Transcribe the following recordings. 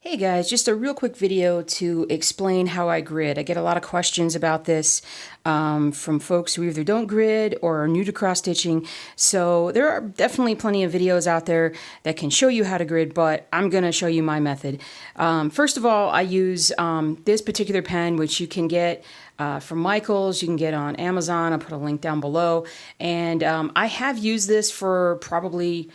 Hey guys, just a real quick video to explain how I grid. I get a lot of questions about this from folks who either don't grid or are new to cross stitching. So there are definitely plenty of videos out there that can show you how to grid, but I'm going to show you my method. First of all, I use this particular pen, which you can get from Michael's. You can get on Amazon. I'll put a link down below. And I have used this for probably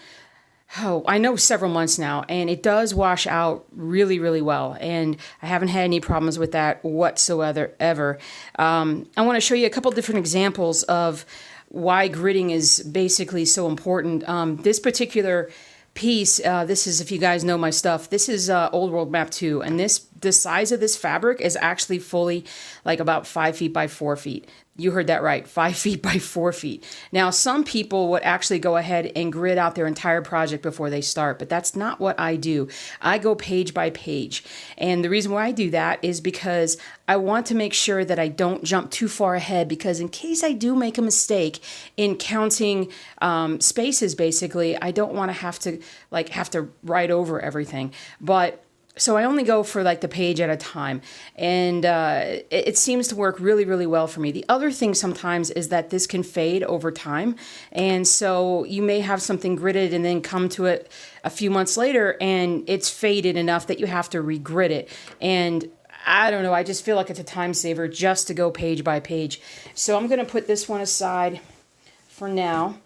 I know several months now, and it does wash out really, really well, and I haven't had any problems with that whatsoever, ever. I want to show you a couple different examples of why gridding is basically so important. This particular piece, this is, if you guys know my stuff, this is Old World Map 2, and the size of this fabric is actually fully like about 5 feet by 4 feet. You heard that right, 5 feet by 4 feet. Now, some people would actually go ahead and grid out their entire project before they start, but that's not what I do. I go page by page. And the reason why I do that is because I want to make sure that I don't jump too far ahead, because in case I do make a mistake in counting spaces, basically, I don't want to have to write over everything. But so I only go for like the page at a time, and it seems to work really, really well for me. The other thing sometimes is that this can fade over time, and so you may have something gridded and then come to it a few months later and it's faded enough that you have to regrid it. And I don't know, I just feel like it's a time saver just to go page by page. So I'm going to put this one aside for now.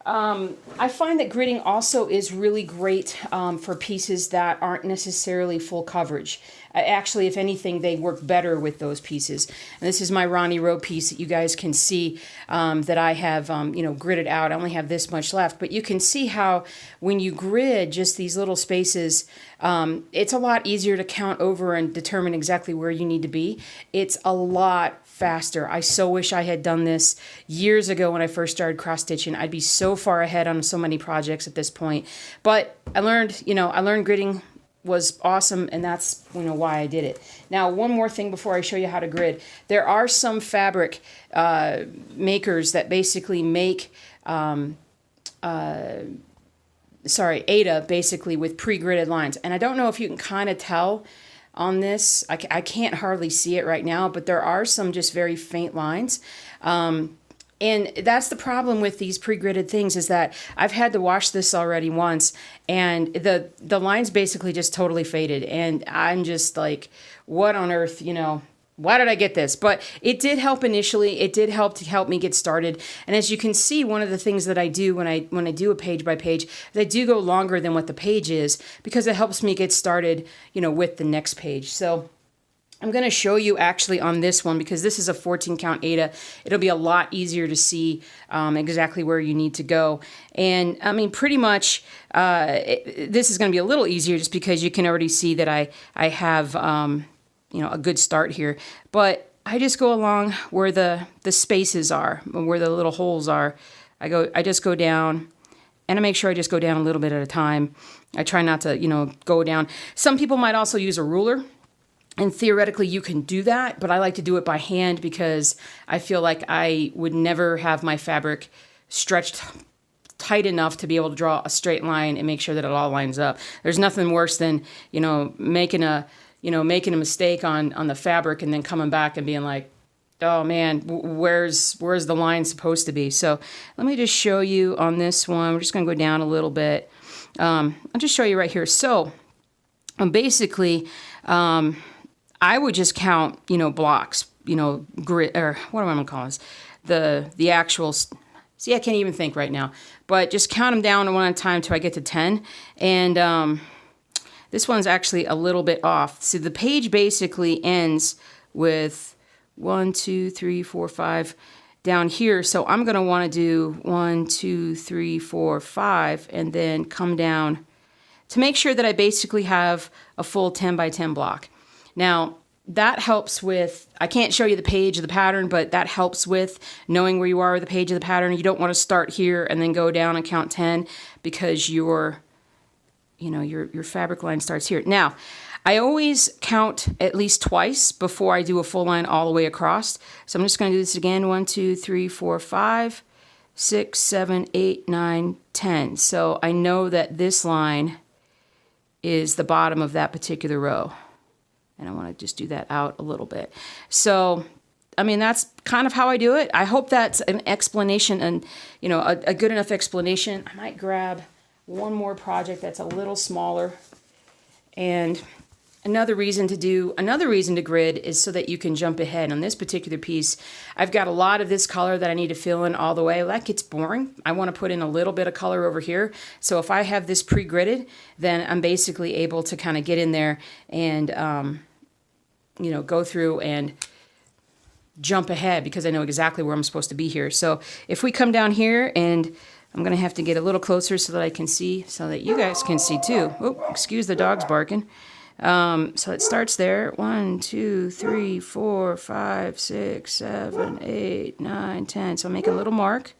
I find that gridding also is really great for pieces that aren't necessarily full coverage. Actually, if anything, they work better with those pieces. And this is my Ronnie Rowe piece that you guys can see that I have, gridded out. I only have this much left, but you can see how when you grid just these little spaces, it's a lot easier to count over and determine exactly where you need to be. It's a lot faster. I so wish I had done this years ago when I first started cross stitching. I'd be so far ahead on so many projects at this point. But I learned gridding was awesome, and that's why I did it. Now, one more thing before I show you how to grid. There are some fabric makers that basically make Aida basically with pre-gridded lines. And I don't know if you can kind of tell on this. I can't hardly see it right now, but there are some just very faint lines. And that's the problem with these pre-gridded things, is that I've had to wash this already once, and the lines basically just totally faded. And I'm just like, what on earth, why did I get this? But it did help initially. It did help me get started. And as you can see, one of the things that I do when I do a page by page, is I do go longer than what the page is, because it helps me get started, with the next page. So I'm going to show you actually on this one, because this is a 14 count Aida. It'll be a lot easier to see exactly where you need to go. And I mean, pretty much this is going to be a little easier just because you can already see that I have a good start here. But I just go along where the spaces are, where the little holes are. I just go down, and I make sure I just go down a little bit at a time. I try not to, go down. Some people might also use a ruler, and theoretically you can do that, but I like to do it by hand because I feel like I would never have my fabric stretched tight enough to be able to draw a straight line and make sure that it all lines up. There's nothing worse than, making a mistake on the fabric and then coming back and being like, oh man, where's the line supposed to be? So let me just show you on this one. We're just going to go down a little bit. I'll just show you right here. So basically, I would just count, blocks, grid, or what am I going to call this? The actual, see, I can't even think right now, but just count them down one at a time until I get to 10. And this one's actually a little bit off. So the page basically ends with 1, 2, 3, 4, 5 down here. So I'm going to want to do 1, 2, 3, 4, 5, and then come down to make sure that I basically have a full 10 by 10 block. Now, that helps with, I can't show you the page of the pattern, but that helps with knowing where you are with the page of the pattern. You don't want to start here and then go down and count 10, because your fabric line starts here. Now, I always count at least twice before I do a full line all the way across. So I'm just going to do this again. 1, 2, 3, 4, 5, 6, 7, 8, 9, 10. So I know that this line is the bottom of that particular row. And I want to just do that out a little bit. So, I mean, that's kind of how I do it. I hope that's an explanation and, you know, a good enough explanation. I might grab one more project that's a little smaller. And another reason to grid is so that you can jump ahead. On this particular piece, I've got a lot of this color that I need to fill in all the way. Well, that gets boring. I want to put in a little bit of color over here. So if I have this pre-gridded, then I'm basically able to kind of get in there and, you know, go through and jump ahead because I know exactly where I'm supposed to be here. So if we come down here, and I'm going to have to get a little closer so that I can see, so that you guys can see too. Oh, excuse the dogs barking. So it starts there. 1, 2, 3, 4, 5, 6, 7, 8, 9, 10. So I make a little mark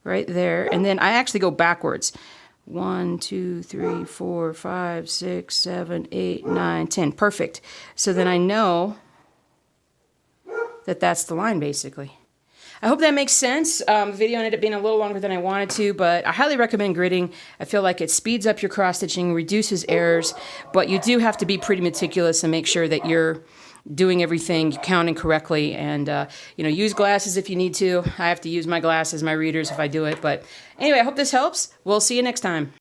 right there. And then I actually go backwards. 1, 2, 3, 4, 5, 6, 7, 8, 9, 10. Perfect. So then I know that that's the line, basically. I hope that makes sense. The video ended up being a little longer than I wanted to, but I highly recommend gridding. I feel like it speeds up your cross-stitching, reduces errors, but you do have to be pretty meticulous and make sure that you're doing everything, counting correctly, and you know, use glasses if you need to. I have to use my glasses, my readers, if I do it. But anyway, I hope this helps. We'll see you next time.